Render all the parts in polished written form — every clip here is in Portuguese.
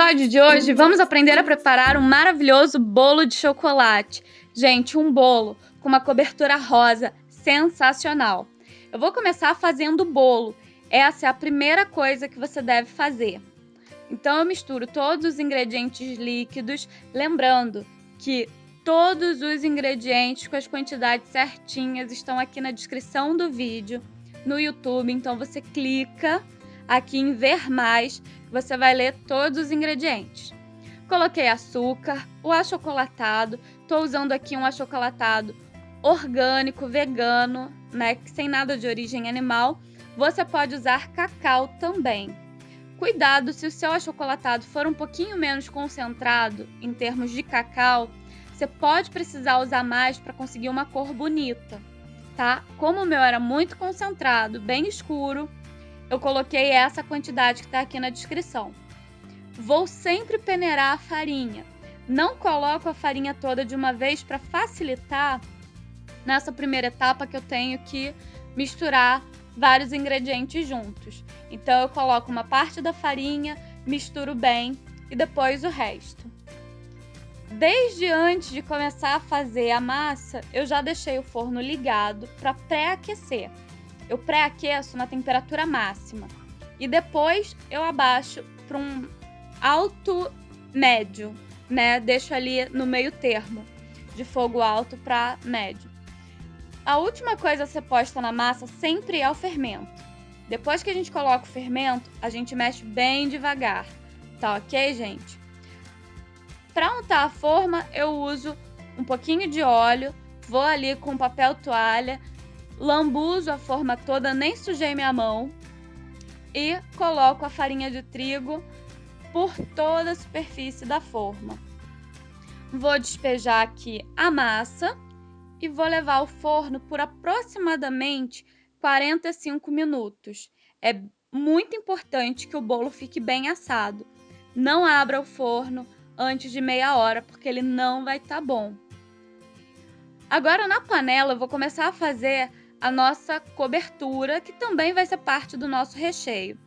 episódio de hoje, vamos aprender a preparar um maravilhoso bolo de chocolate. Gente, um bolo com uma cobertura rosa sensacional. Eu vou começar fazendo o bolo. Essa é a primeira coisa que você deve fazer. Então, eu misturo todos os ingredientes líquidos, lembrando que todos os ingredientes com as quantidades certinhas estão aqui na descrição do vídeo, no YouTube. Então, você clica aqui em ver mais, você vai ler todos os ingredientes. Coloquei açúcar, o achocolatado, estou usando aqui um achocolatado orgânico, vegano, né, sem nada de origem animal. Você pode usar cacau também. Cuidado, se o seu achocolatado for um pouquinho menos concentrado em termos de cacau, você pode precisar usar mais para conseguir uma cor bonita, tá? Como o meu era muito concentrado, bem escuro, eu coloquei essa quantidade que está aqui na descrição. Vou sempre peneirar a farinha. Não coloco a farinha toda de uma vez para facilitar nessa primeira etapa que eu tenho que misturar vários ingredientes juntos. Então eu coloco uma parte da farinha, misturo bem e depois o resto. Desde antes de começar a fazer a massa, eu já deixei o forno ligado para pré-aquecer. Eu pré-aqueço na temperatura máxima e depois eu abaixo para um alto médio, né? Deixo ali no meio termo, de fogo alto para médio. A última coisa a ser posta na massa sempre é o fermento. Depois que a gente coloca o fermento, a gente mexe bem devagar, tá ok, gente? Para untar a forma, eu uso um pouquinho de óleo, vou ali com papel toalha, lambuzo a forma toda, nem sujei minha mão e coloco a farinha de trigo por toda a superfície da forma. Vou despejar aqui a massa e vou levar ao forno por aproximadamente 45 minutos. É muito importante que o bolo fique bem assado. Não abra o forno antes de meia hora, porque ele não vai estar bom. Agora na panela eu vou começar a fazer a nossa cobertura, que também vai ser parte do nosso recheio.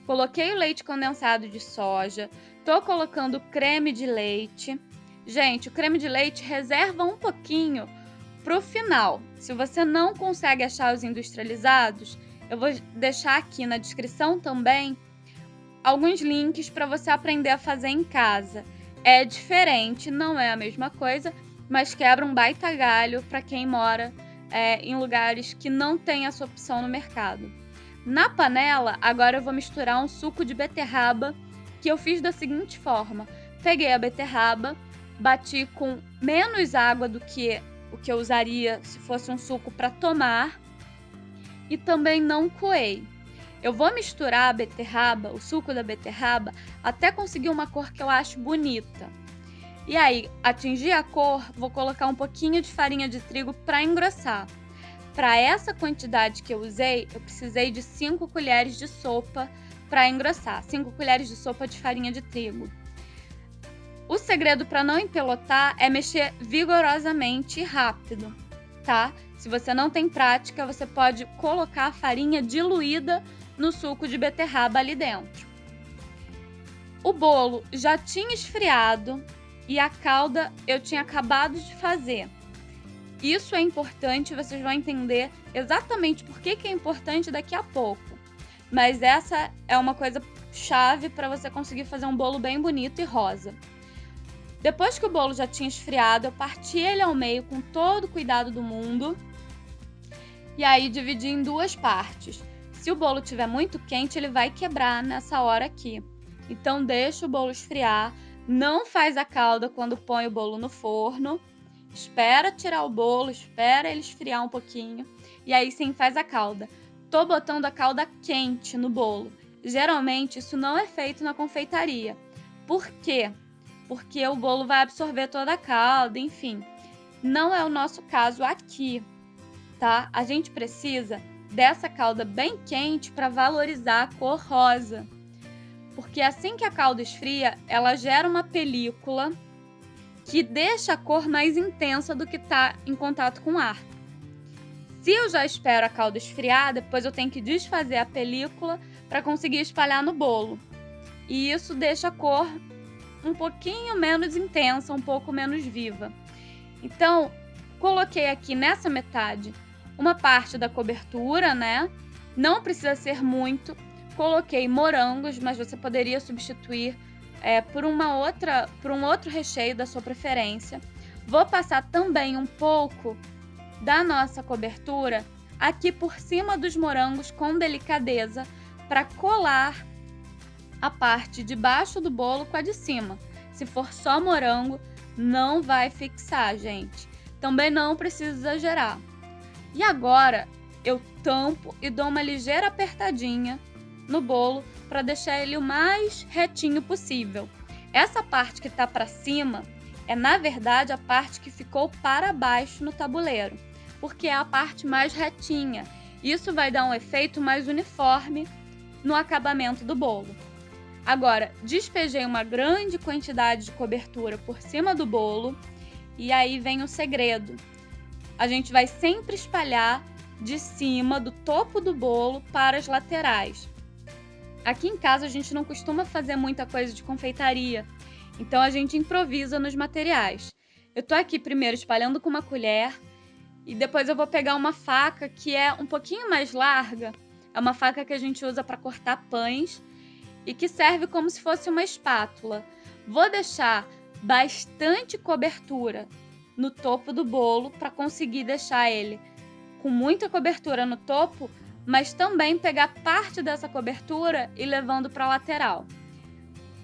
Coloquei o leite condensado de soja, tô colocando creme de leite. Gente, o creme de leite reserva um pouquinho pro final. Se você não consegue achar os industrializados, eu vou deixar aqui na descrição também alguns links para você aprender a fazer em casa. É diferente, não é a mesma coisa, mas quebra um baita galho para quem mora em lugares que não tem essa opção no mercado. Na panela, agora eu vou misturar um suco de beterraba, que eu fiz da seguinte forma. Peguei a beterraba, bati com menos água do que o que eu usaria se fosse um suco para tomar, e também não coei. Eu vou misturar a beterraba, o suco da beterraba, até conseguir uma cor que eu acho bonita. E aí, atingir a cor, vou colocar um pouquinho de farinha de trigo para engrossar. Para essa quantidade que eu usei, eu precisei de 5 colheres de sopa para engrossar. 5 colheres de sopa de farinha de trigo. O segredo para não empelotar é mexer vigorosamente e rápido, tá? Se você não tem prática, você pode colocar a farinha diluída no suco de beterraba ali dentro. O bolo já tinha esfriado e a calda eu tinha acabado de fazer. Isso é importante, vocês vão entender exatamente por que é importante daqui a pouco. Mas essa é uma coisa chave para você conseguir fazer um bolo bem bonito e rosa. Depois que o bolo já tinha esfriado, eu parti ele ao meio com todo o cuidado do mundo. E aí dividi em duas partes. Se o bolo estiver muito quente, ele vai quebrar nessa hora aqui. Então deixa o bolo esfriar. Não faz a calda quando põe o bolo no forno. Espera tirar o bolo, espera ele esfriar um pouquinho. E aí sim faz a calda. Tô botando a calda quente no bolo. Geralmente isso não é feito na confeitaria. Por quê? Porque o bolo vai absorver toda a calda, enfim. Não é o nosso caso aqui, tá? A gente precisa dessa calda bem quente para valorizar a cor rosa. Porque assim que a calda esfria, ela gera uma película que deixa a cor mais intensa do que está em contato com o ar. Se eu já espero a calda esfriar, depois eu tenho que desfazer a película para conseguir espalhar no bolo. E isso deixa a cor um pouquinho menos intensa, um pouco menos viva. Então, coloquei aqui nessa metade uma parte da cobertura, né? Não precisa ser muito. Coloquei morangos, mas você poderia substituir por um outro recheio da sua preferência. Vou passar também um pouco da nossa cobertura aqui por cima dos morangos com delicadeza para colar a parte de baixo do bolo com a de cima. Se for só morango, não vai fixar, gente. Também não precisa exagerar. E agora eu tampo e dou uma ligeira apertadinha no bolo para deixar ele o mais retinho possível. Essa parte que está para cima é, na verdade, a parte que ficou para baixo no tabuleiro, porque é a parte mais retinha. Isso vai dar um efeito mais uniforme no acabamento do bolo. Agora, despejei uma grande quantidade de cobertura por cima do bolo e aí vem o segredo. A gente vai sempre espalhar de cima do topo do bolo para as laterais. Aqui em casa a gente não costuma fazer muita coisa de confeitaria, então a gente improvisa nos materiais. Eu tô aqui primeiro espalhando com uma colher e depois eu vou pegar uma faca que é um pouquinho mais larga. É uma faca que a gente usa para cortar pães e que serve como se fosse uma espátula. Vou deixar bastante cobertura no topo do bolo para conseguir deixar ele com muita cobertura no topo, mas também pegar parte dessa cobertura e levando para a lateral.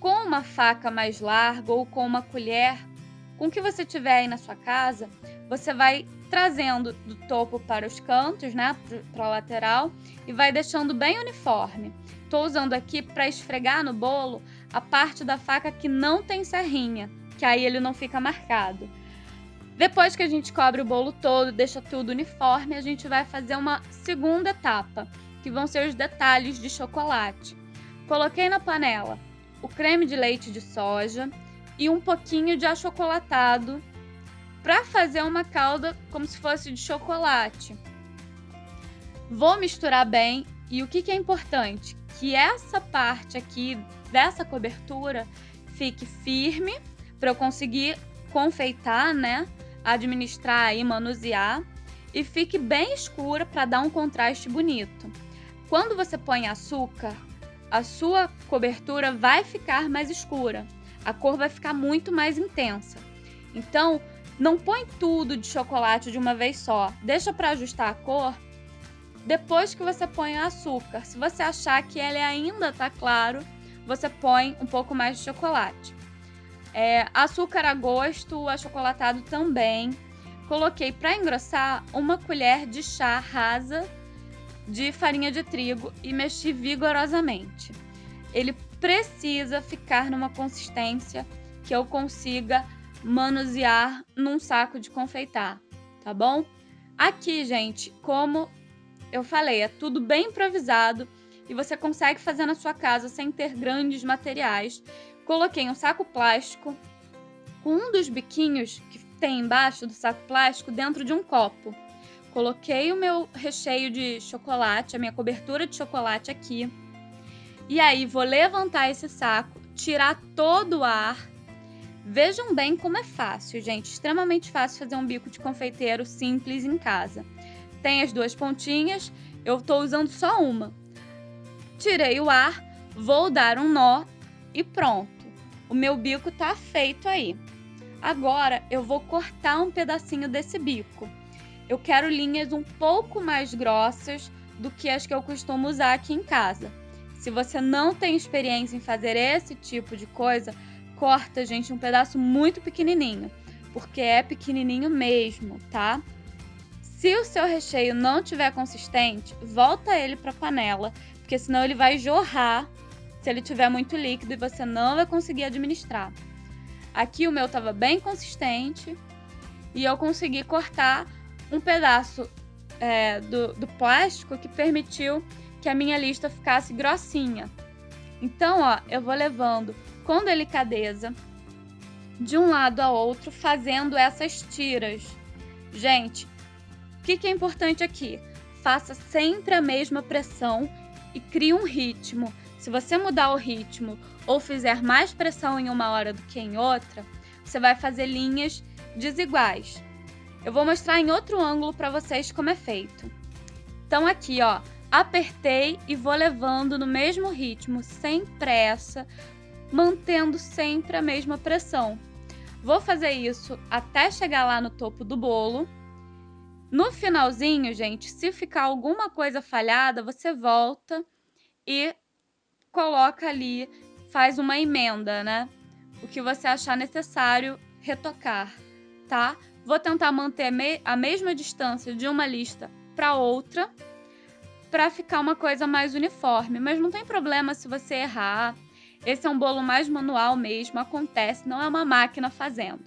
Com uma faca mais larga ou com uma colher, com o que você tiver aí na sua casa, você vai trazendo do topo para os cantos, né, para a lateral, e vai deixando bem uniforme. Estou usando aqui para esfregar no bolo a parte da faca que não tem serrinha, que aí ele não fica marcado. Depois que a gente cobre o bolo todo, deixa tudo uniforme, a gente vai fazer uma segunda etapa, que vão ser os detalhes de chocolate. Coloquei na panela o creme de leite de soja e um pouquinho de achocolatado para fazer uma calda como se fosse de chocolate. Vou misturar bem e o que é importante? Que essa parte aqui dessa cobertura fique firme para eu conseguir confeitar, né? Administrar e manusear, e fique bem escura para dar um contraste bonito. Quando você põe açúcar, a sua cobertura vai ficar mais escura, a cor vai ficar muito mais intensa. Então, não põe tudo de chocolate de uma vez só, deixa para ajustar a cor depois que você põe o açúcar. Se você achar que ele ainda está claro, você põe um pouco mais de chocolate. Açúcar a gosto, achocolatado também. Coloquei para engrossar uma colher de chá rasa de farinha de trigo e mexi vigorosamente. Ele precisa ficar numa consistência que eu consiga manusear num saco de confeitar, tá bom? Aqui, gente, como eu falei, é tudo bem improvisado e você consegue fazer na sua casa sem ter grandes materiais. Coloquei um saco plástico com um dos biquinhos que tem embaixo do saco plástico dentro de um copo. Coloquei o meu recheio de chocolate, a minha cobertura de chocolate aqui. E aí vou levantar esse saco, tirar todo o ar. Vejam bem como é fácil, gente. Extremamente fácil fazer um bico de confeiteiro simples em casa. Tem as duas pontinhas, eu estou usando só uma. Tirei o ar, vou dar um nó e pronto. O meu bico tá feito aí. Agora eu vou cortar um pedacinho desse bico. Eu quero linhas um pouco mais grossas do que as que eu costumo usar aqui em casa. Se você não tem experiência em fazer esse tipo de coisa, corta, gente, um pedaço muito pequenininho, porque é pequenininho mesmo, tá? Se o seu recheio não tiver consistente, volta ele para a panela, porque senão ele vai jorrar se ele tiver muito líquido e você não vai conseguir administrar. Aqui o meu estava bem consistente e eu consegui cortar um pedaço do plástico que permitiu que a minha lista ficasse grossinha. Então, ó, eu vou levando com delicadeza de um lado a outro, fazendo essas tiras. Gente, o que é importante aqui? Faça sempre a mesma pressão e crie um ritmo. Se você mudar o ritmo ou fizer mais pressão em uma hora do que em outra, você vai fazer linhas desiguais. Eu vou mostrar em outro ângulo para vocês como é feito. Então aqui, ó, apertei e vou levando no mesmo ritmo, sem pressa, mantendo sempre a mesma pressão. Vou fazer isso até chegar lá no topo do bolo. No finalzinho, gente, se ficar alguma coisa falhada, você volta e coloca ali, faz uma emenda, né? O que você achar necessário retocar, tá? Vou tentar manter a mesma distância de uma lista para outra, para ficar uma coisa mais uniforme. Mas não tem problema se você errar. Esse é um bolo mais manual mesmo, acontece, não é uma máquina fazendo.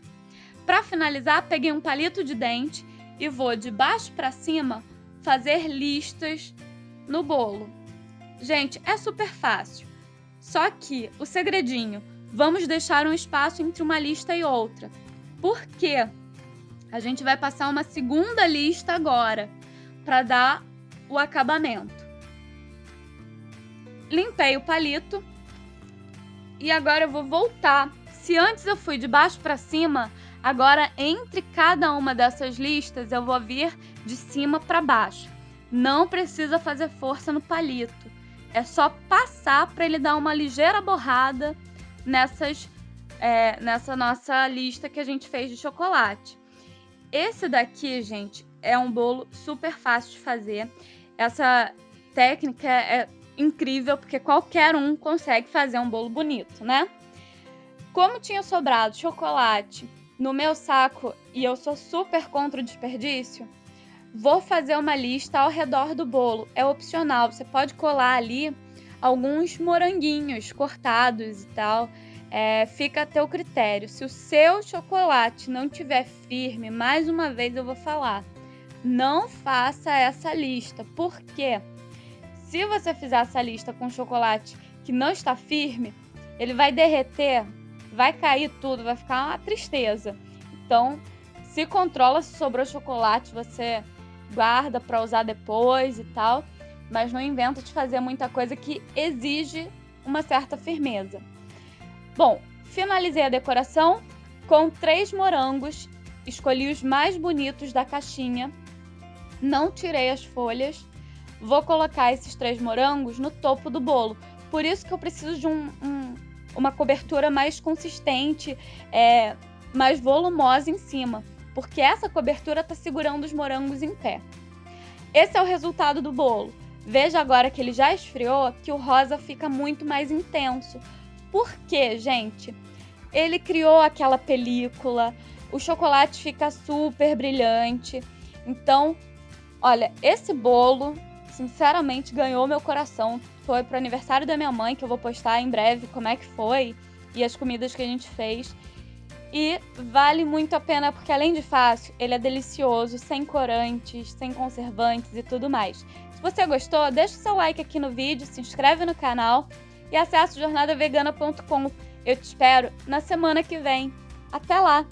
Para finalizar, peguei um palito de dente e vou de baixo para cima fazer listas no bolo. Gente, é super fácil. Só que o segredinho, vamos deixar um espaço entre uma lista e outra. Por quê? A gente vai passar uma segunda lista agora, para dar o acabamento. Limpei o palito e agora eu vou voltar. Se antes eu fui de baixo para cima, agora entre cada uma dessas listas eu vou vir de cima para baixo. Não precisa fazer força no palito. É só passar para ele dar uma ligeira borrada nessa nossa lista que a gente fez de chocolate. Esse daqui, gente, é um bolo super fácil de fazer. Essa técnica é incrível porque qualquer um consegue fazer um bolo bonito, né? Como tinha sobrado chocolate no meu saco e eu sou super contra o desperdício, vou fazer uma lista ao redor do bolo. É opcional, você pode colar ali alguns moranguinhos cortados e tal. Fica a teu critério. Se o seu chocolate não estiver firme, mais uma vez eu vou falar, não faça essa lista. Por quê? Se você fizer essa lista com chocolate que não está firme, ele vai derreter, vai cair tudo, vai ficar uma tristeza. Então, se controla, se sobrou chocolate, você guarda para usar depois e tal, mas não inventa de fazer muita coisa que exige uma certa firmeza. Bom, finalizei a decoração com 3 morangos, escolhi os mais bonitos da caixinha, não tirei as folhas, vou colocar esses 3 morangos no topo do bolo, por isso que eu preciso de uma cobertura mais consistente, mais volumosa em cima, porque essa cobertura está segurando os morangos em pé. Esse é o resultado do bolo. Veja agora que ele já esfriou, que o rosa fica muito mais intenso. Por quê, gente? Ele criou aquela película, o chocolate fica super brilhante. Então, olha, esse bolo, sinceramente, ganhou meu coração. Foi pro aniversário da minha mãe, que eu vou postar em breve como é que foi, e as comidas que a gente fez. E vale muito a pena, porque além de fácil, ele é delicioso, sem corantes, sem conservantes e tudo mais. Se você gostou, deixa o seu like aqui no vídeo, se inscreve no canal e acesse jornadavegana.com. Eu te espero na semana que vem. Até lá!